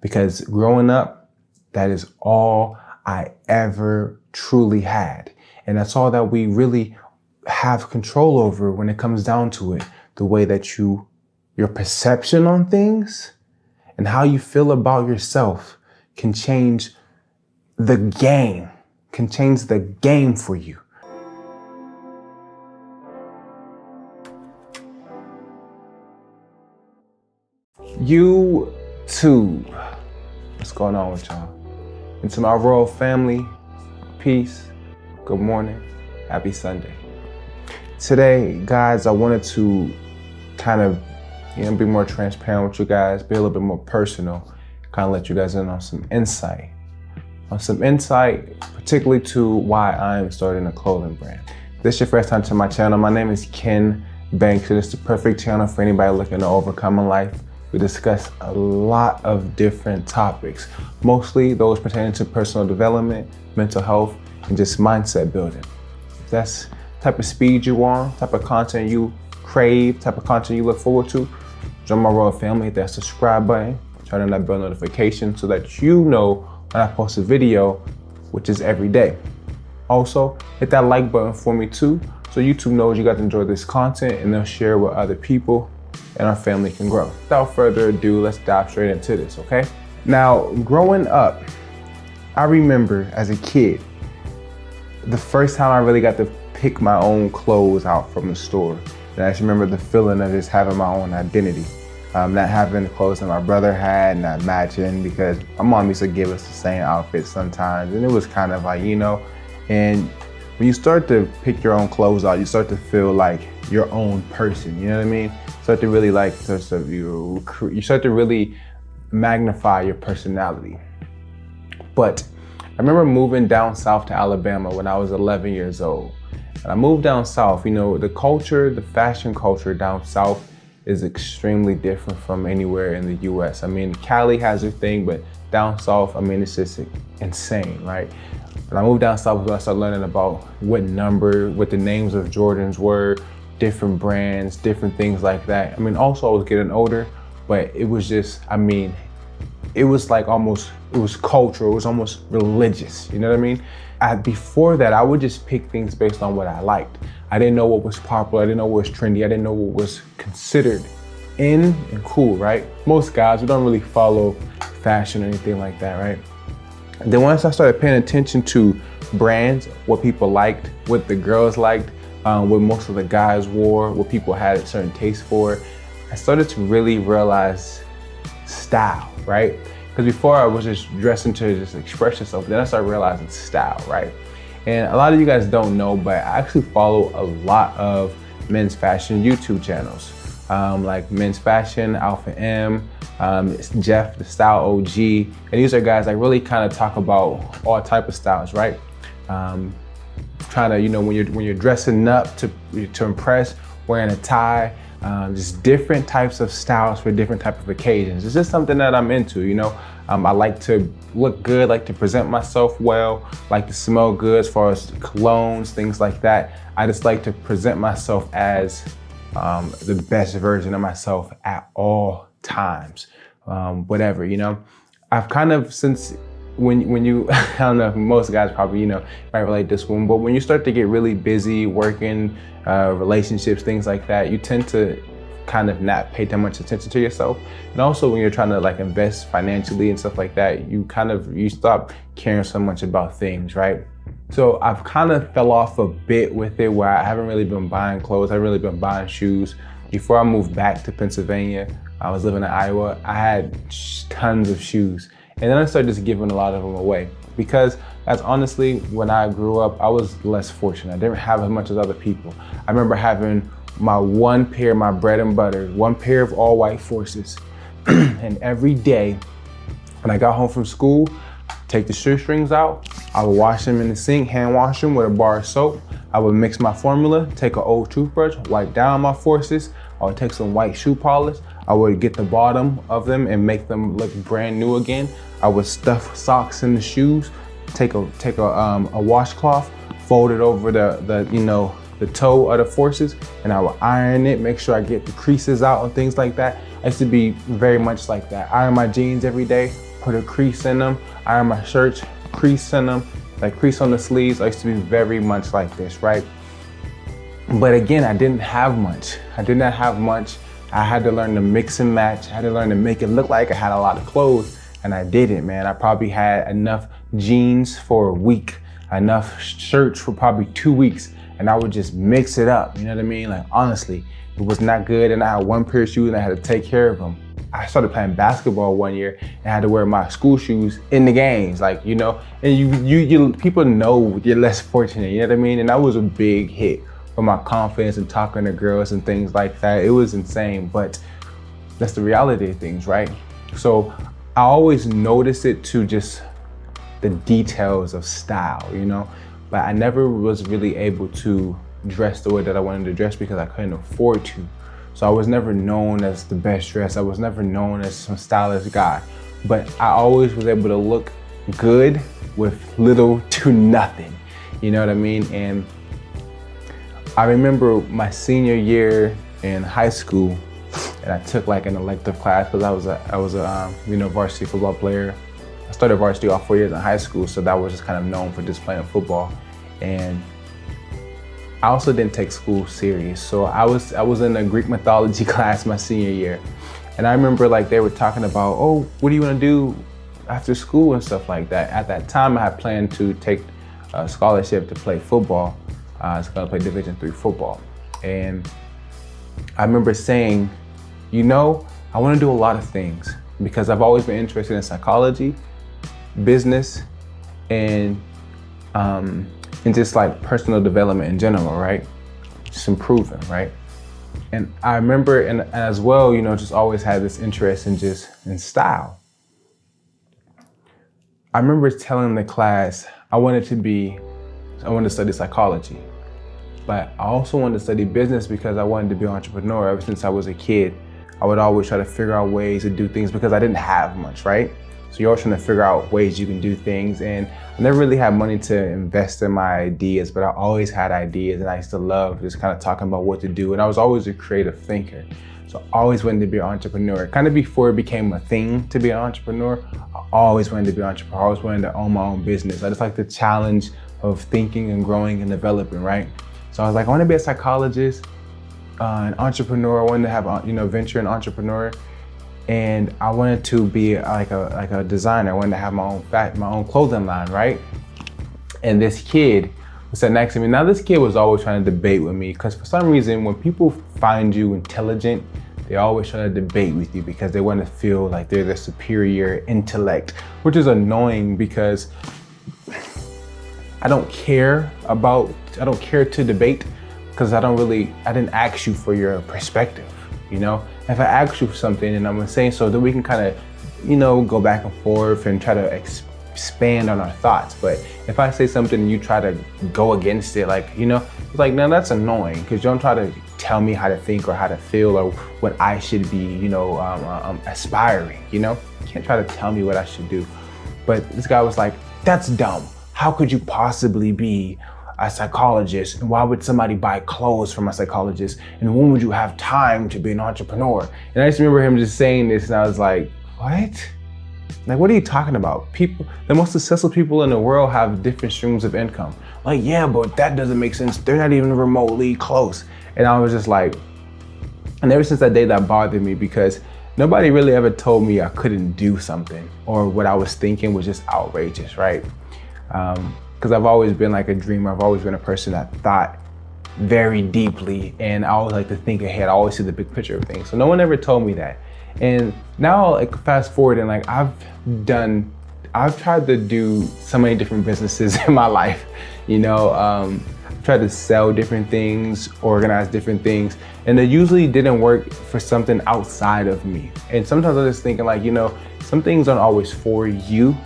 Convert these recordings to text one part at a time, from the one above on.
because growing up, that is all I ever truly had. And that's all that we really have control over when it comes down to it. The way that your perception on things and how you feel about yourself can change the game, for you. YouTube. What's going on with y'all? And to my royal family, peace, good morning, happy Sunday. Today, guys, I wanted to kind of, be more transparent with you guys, be a little bit more personal, kind of let you guys in on some insight. Particularly to why I'm starting a clothing brand. If this is your first time to my channel, my name is TheKenBanks, and it's the perfect channel for anybody looking to overcome in life. We discuss a lot of different topics, mostly those pertaining to personal development, mental health, and just mindset building. If that's the type of speed you want, type of content you crave, type of content you look forward to, join my royal family, hit that subscribe button, turn on that bell notification so that you know when I post a video, which is every day. Also, hit that like button for me too, so YouTube knows you got to enjoy this content and they'll share with other people and our family can grow. Without further ado, let's dive straight into this, okay? Now, growing up, I remember as a kid, the first time I really got to pick my own clothes out from the store. And I just remember the feeling of just having my own identity. Not having the clothes that my brother had, not matching, because my mom used to give us the same outfits sometimes. And it was kind of like, and when you start to pick your own clothes out, you start to feel like your own person, you know what I mean? Start to really you start to really magnify your personality. But I remember moving down south to Alabama when I was 11 years old. And I moved down south, the culture, the fashion culture down south is extremely different from anywhere in the US. Cali has their thing, but down south, it's just insane, right? When I moved down south, I started learning about what the names of Jordans were, different brands, different things like that. Also I was getting older, but it was just, it was like it was cultural, it was almost religious, you know what I mean? Before that, I would just pick things based on what I liked. I didn't know what was popular, I didn't know what was trendy, I didn't know what was considered in and cool, right? Most guys, we don't really follow fashion or anything like that, right? And then once I started paying attention to brands, what people liked, what the girls liked, what most of the guys wore, what people had a certain taste for, I started to really realize style, right? Because before I was just dressing to just express yourself, then I started realizing style, right? And a lot of you guys don't know, but I actually follow a lot of men's fashion YouTube channels, like Men's Fashion, Alpha M, Jeff, the Style OG. And these are guys that really kind of talk about all type of styles, right? Trying to, when you're dressing up to impress, wearing a tie, just different types of styles for different type of occasions. It's just something that I'm into, I like to look good, like to present myself well, like to smell good as far as colognes, things like that. I just like to present myself as the best version of myself at all times, whatever, I've kind of, since when you, I don't know if most guys probably, might relate this one, but when you start to get really busy working, relationships, things like that, you tend to kind of not pay that much attention to yourself. And also when you're trying to invest financially and stuff like that, you stop caring so much about things, right? So I've kind of fell off a bit with it, where I haven't really been buying clothes, I haven't really been buying shoes. Before I moved back to Pennsylvania, I was living in Iowa, I had tons of shoes. And then I started just giving a lot of them away, because that's honestly, when I grew up, I was less fortunate. I didn't have as much as other people. I remember having my one pair, my bread and butter, one pair of all white Forces. And every day when I got home from school, take the shoestrings out, I would wash them in the sink, hand wash them with a bar of soap. I would mix my formula, take an old toothbrush, wipe down my Forces. I would take some white shoe polish. I would get the bottom of them and make them look brand new again. I would stuff socks in the shoes, take a washcloth, fold it over the toe of the Forces, and I would iron it, make sure I get the creases out and things like that. I used to be very much like that. Iron my jeans every day, put a crease in them. I iron my shirts, crease in them, like crease on the sleeves. I used to be very much like this, right? But again, I didn't have much. I did not have much. I had to learn to mix and match. I had to learn to make it look like I had a lot of clothes, and I didn't, man. I probably had enough jeans for a week, enough shirts for probably 2 weeks, and I would just mix it up, you know what I mean? Like, honestly, it was not good, and I had one pair of shoes and I had to take care of them. I started playing basketball one year and I had to wear my school shoes in the games, like, you know, and you people know you're less fortunate, you know what I mean? And that was a big hit for my confidence and talking to girls and things like that. It was insane, but that's the reality of things, right? So I always noticed it to just the details of style, you know, but I never was really able to dress the way that I wanted to dress because I couldn't afford to. So I was never known as the best dressed. I was never known as some stylish guy, but I always was able to look good with little to nothing, you know what I mean? And I remember my senior year in high school, and I took like an elective class because I was a varsity football player. I started varsity all 4 years in high school, so that was just kind of known for just playing football. And I also didn't take school serious. So I was in a Greek mythology class my senior year. And I remember like they were talking about, oh, what do you want to do after school and stuff like that. At that time, I had planned to take a scholarship to play football. I was gonna play Division III football. And I remember saying, you know, I want to do a lot of things because I've always been interested in psychology, business, and just like personal development in general, right? Just improving, right? And I remember, and as well, you know, just always had this interest in style. I remember telling the class I wanted to study psychology, but I also wanted to study business because I wanted to be an entrepreneur. Ever since I was a kid, I would always try to figure out ways to do things because I didn't have much, right? So you're always trying to figure out ways you can do things. And I never really had money to invest in my ideas, but I always had ideas, and I used to love just kind of talking about what to do. And I was always a creative thinker. So I always wanted to be an entrepreneur. Kind of before it became a thing to be an entrepreneur, I always wanted to be an entrepreneur. I always wanted to own my own business. I just like the challenge of thinking and growing and developing, right? So I was like, I want to be a psychologist, an entrepreneur. I wanted to have, venture an entrepreneur. And I wanted to be like a designer. I wanted to have my own clothing line, right? And this kid sat next to me. Now this kid was always trying to debate with me because for some reason, when people find you intelligent, they always try to debate with you because they want to feel like they're the superior intellect, which is annoying because I don't care to debate because I didn't ask you for your perspective, you know? If I ask you for something and I'm saying so, then we can kind of, go back and forth and try to expand on our thoughts. But if I say something and you try to go against it, it's like, no, that's annoying because you don't try to tell me how to think or how to feel or what I should be, aspiring, You can't try to tell me what I should do. But this guy was like, that's dumb. How could you possibly be a psychologist? And why would somebody buy clothes from a psychologist? And when would you have time to be an entrepreneur? And I just remember him just saying this and I was like, what? Like, what are you talking about? The most successful people in the world have different streams of income. Like, yeah, but that doesn't make sense. They're not even remotely close. And I was just like, and ever since that day that bothered me because nobody really ever told me I couldn't do something or what I was thinking was just outrageous, right? Because I've always been like a dreamer. I've always been a person that thought very deeply and I always like to think ahead. I always see the big picture of things. So no one ever told me that. And now like fast forward and like I've tried to do so many different businesses in my life, I've tried to sell different things, organize different things, and they usually didn't work for something outside of me. And sometimes I'm just thinking like, some things aren't always for you,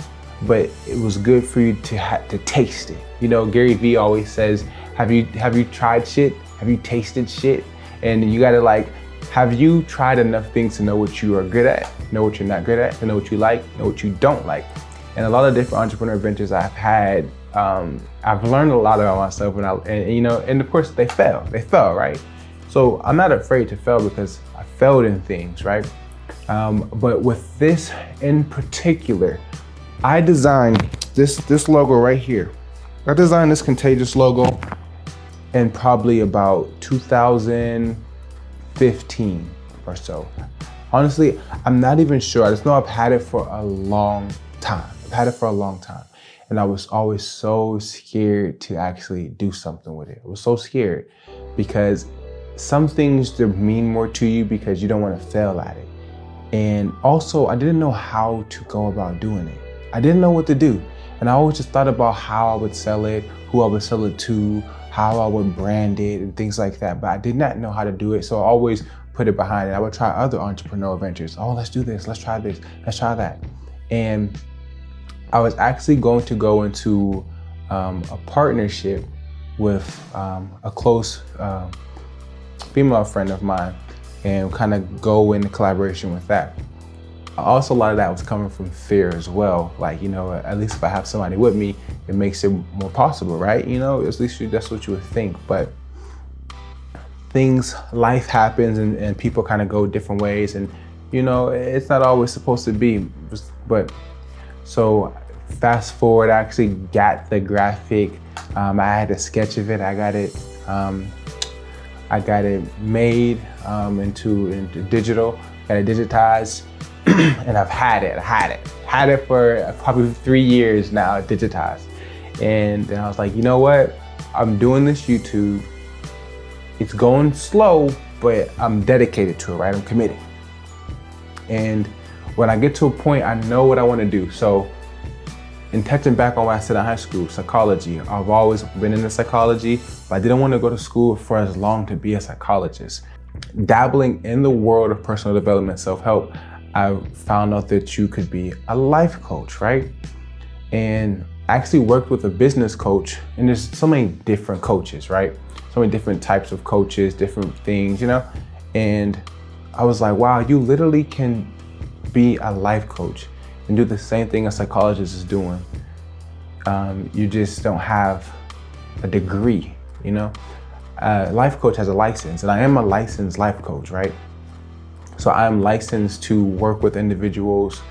but it was good for you to taste it. Gary Vee always says, have you tried shit? Have you tasted shit? And you gotta have you tried enough things to know what you are good at, know what you're not good at, to know what you like, know what you don't like? And a lot of different entrepreneur ventures I've had, I've learned a lot about myself and of course they fell, right? So I'm not afraid to fail because I failed in things, right? But with this in particular, I designed this logo right here. I designed this Contagious logo in probably about 2015 or so. Honestly, I'm not even sure. I just know I've had it for a long time. And I was always so scared to actually do something with it. I was so scared because some things that mean more to you because you don't want to fail at it. And also, I didn't know how to go about doing it. I didn't know what to do. And I always just thought about how I would sell it, who I would sell it to, how I would brand it and things like that. But I did not know how to do it. So I always put it behind it. I would try other entrepreneur ventures. Oh, let's do this. Let's try this. Let's try that. And I was actually going to go into a partnership with a close female friend of mine and kind of go into collaboration with that. Also, a lot of that was coming from fear as well. Like, at least if I have somebody with me, it makes it more possible, right? At least that's what you would think. But life happens and people kind of go different ways. And, it's not always supposed to be. But so fast forward, I actually got the graphic. I had a sketch of it. I got it made into digital, got it digitized. And I've had it for probably 3 years now, digitized. And then I was like, you know what? I'm doing this YouTube. It's going slow, but I'm dedicated to it, right? I'm committed. And when I get to a point, I know what I want to do. So in touching back on what I said in high school, psychology, I've always been into psychology, but I didn't want to go to school for as long to be a psychologist. Dabbling in the world of personal development, self-help, I found out that you could be a life coach, right? And I actually worked with a business coach, and there's so many different coaches, right? So many different types of coaches, different things, And I was like, wow, you literally can be a life coach and do the same thing a psychologist is doing. You just don't have a degree, Life coach has a license, and I am a licensed life coach, right? So I'm licensed to work with individuals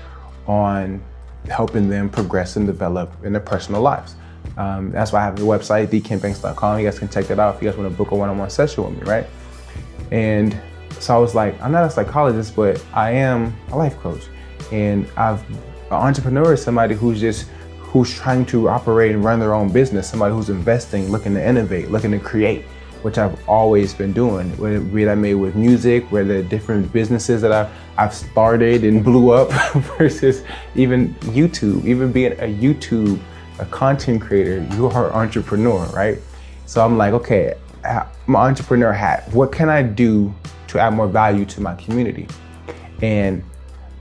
on helping them progress and develop in their personal lives. That's why I have the website, TheKenBanks.com. You guys can check that out if you guys want to book a one-on-one session with me, right? And so I was like, I'm not a psychologist, but I am a life coach. And an entrepreneur is somebody who's trying to operate and run their own business, somebody who's investing, looking to innovate, looking to create, which I've always been doing, whether that made with music, whether different businesses that I've started and blew up versus even YouTube, even being a content creator, you are an entrepreneur, right? So I'm like, okay, my entrepreneur hat, what can I do to add more value to my community? And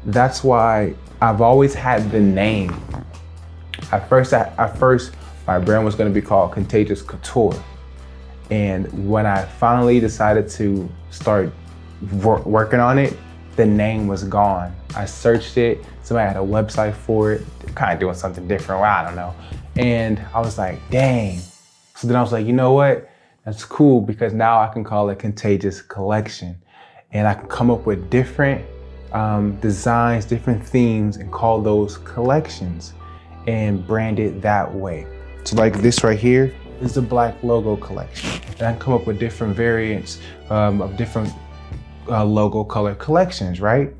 that's why I've always had the name. At first, my brand was gonna be called Contagious Couture. And when I finally decided to start working on it, the name was gone. I searched it, somebody had a website for it, kind of doing something different, well, I don't know. And I was like, dang. So then I was like, you know what? That's cool, because now I can call it Contagious Collection. And I can come up with different designs, different themes, and call those collections and brand it that way. So like this right here is the Black Logo Collection. And I can come up with different variants of different logo color collections, right?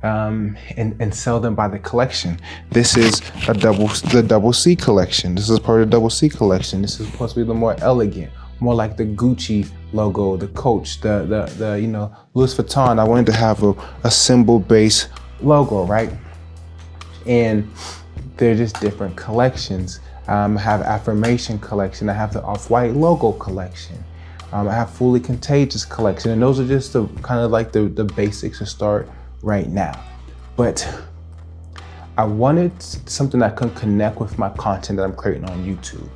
And sell them by the collection. This is the double C collection. This is part of the double C collection. This is supposed to be the more elegant, more like the Gucci logo, the Coach, the Louis Vuitton. I wanted to have a symbol-based logo, right? And they're just different collections. I have affirmation collection. I have the off-white logo collection. I have fully contagious collection. And those are just the kind of like the basics to start right now. But I wanted something that could connect with my content that I'm creating on YouTube.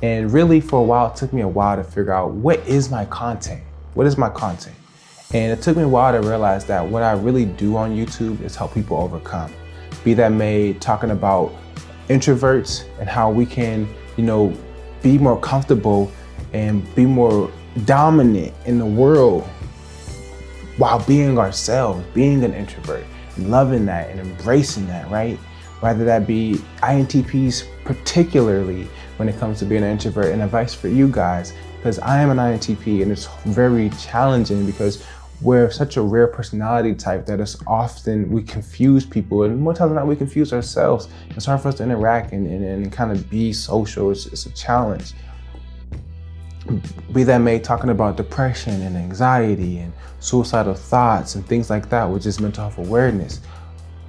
And really for a while, it took me a while to figure out what is my content? What is my content? And it took me a while to realize that what I really do on YouTube is help people overcome. Be that made talking about introverts and how we can, be more comfortable and be more dominant in the world while being ourselves, being an introvert. loving that and embracing that, right? Whether that be INTPs, particularly when it comes to being an introvert, and advice for you guys, because I am an INTP and it's very challenging because we're such a rare personality type that it's often, we confuse people, and more times than not, we confuse ourselves. It's hard for us to interact and kind of be social. It's a challenge. Be that may talking about depression and anxiety and suicidal thoughts and things like that, which is mental health awareness.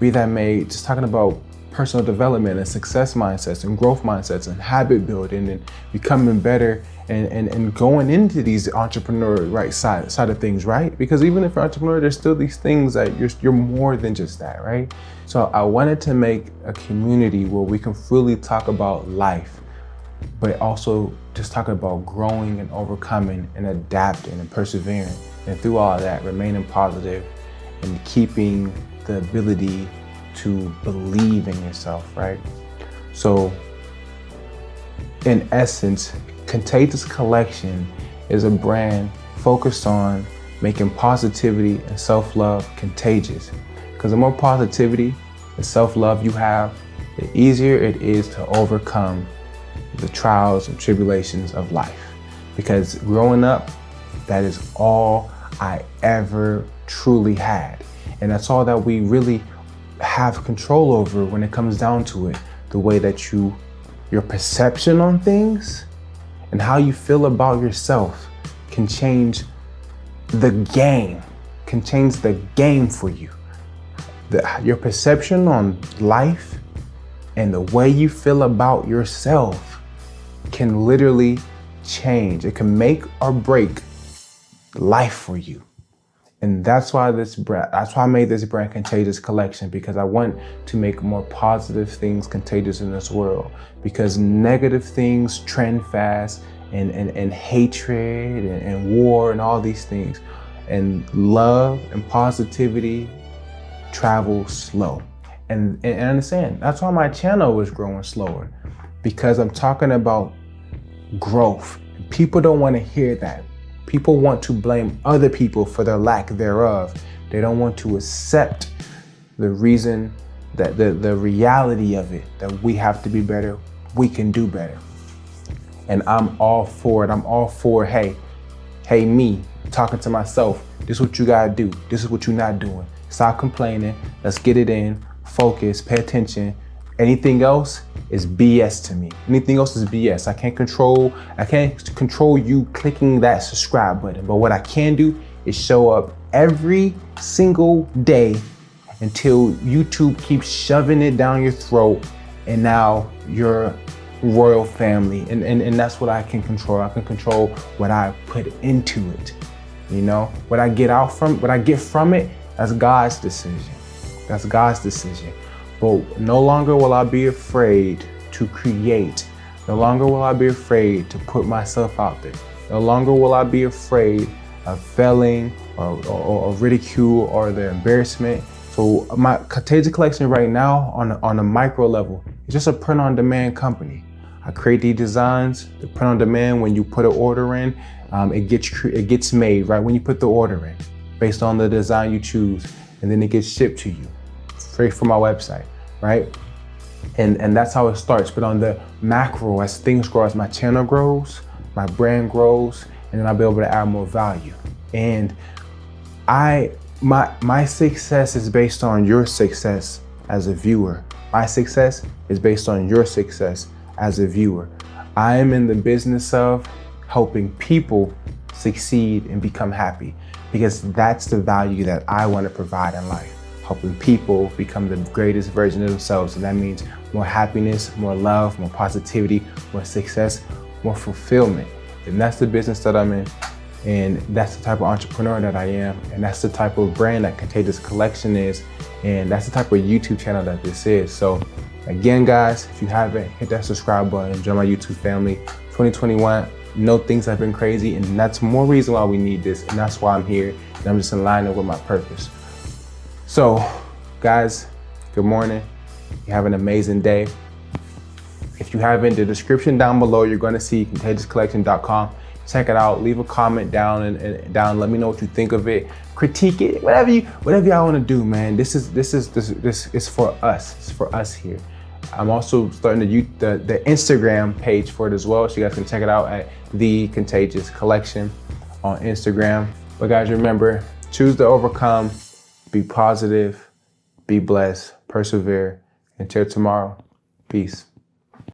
Be that may just talking about personal development and success mindsets and growth mindsets and habit building and becoming better and going into these entrepreneur side of things, right? Because even if you're an entrepreneur, there's still these things that you're more than just that, right? So I wanted to make a community where we can freely talk about life, but also just talking about growing and overcoming and adapting and persevering. And through all of that, remaining positive and keeping the ability to believe in yourself, right? So in essence, Contagious Collection is a brand focused on making positivity and self-love contagious. Because the more positivity and self-love you have, the easier it is to overcome the trials and tribulations of life. Because growing up, that is all I ever truly had. And that's all that we really have control over when it comes down to it. The way that your perception on things and how you feel about yourself can change the game, for you. Your perception on life and the way you feel about yourself can literally change. It can make or break life for you. And that's why I made this brand Contagious Collection, because I want to make more positive things contagious in this world. Because negative things trend fast, and hatred and war and all these things. And love and positivity travel slow. And understand, that's why my channel is growing slower, because I'm talking about growth. People don't want to hear that. People want to blame other people for their lack thereof. They don't want to accept the reason, that the reality of it, that we have to be better, we can do better. And I'm all for it. I'm all for, hey, me, talking to myself, this is what you gotta do. This is what you're not doing. Stop complaining. Let's get it in. Focus, pay attention. Anything else is BS to me. Anything else is BS. I can't control you clicking that subscribe button. But what I can do is show up every single day until YouTube keeps shoving it down your throat, and now you're royal family. And that's what I can control. I can control what I put into it. You know, what I get from it, that's God's decision. That's God's decision. But no longer will I be afraid to create. No longer will I be afraid to put myself out there. No longer will I be afraid of failing or ridicule or the embarrassment. So my Contagious Collection right now on a micro level is just a print-on-demand company. I create these designs, the print-on-demand. When you put an order in, it gets made right when you put the order in, based on the design you choose, and then it gets shipped to you straight from my website, right? And that's how it starts. But on the macro, as things grow, as my channel grows, my brand grows, and then I'll be able to add more value. And my success is based on your success as a viewer. My success is based on your success as a viewer. I am in the business of helping people succeed and become happy, because that's the value that I want to provide in life. Helping people become the greatest version of themselves. And that means more happiness, more love, more positivity, more success, more fulfillment. And that's the business that I'm in. And that's the type of entrepreneur that I am. And that's the type of brand that Contagious Collection is. And that's the type of YouTube channel that this is. So again, guys, if you haven't, hit that subscribe button, join my YouTube family. 2021, know things have been crazy, and that's more reason why we need this. And that's why I'm here. And I'm just in line with my purpose. So guys, good morning. You have an amazing day. If you haven't, the description down below, you're going to see contagiouscollection.com. Check it out. Leave a comment down and down. Let me know what you think of it. Critique it. Whatever y'all want to do, man. This is for us. It's for us here. I'm also starting to use the Instagram page for it as well, so you guys can check it out at TheKenBanks collection on Instagram. But guys, remember, choose to overcome. Be positive. Be blessed. Persevere. Until tomorrow. Peace.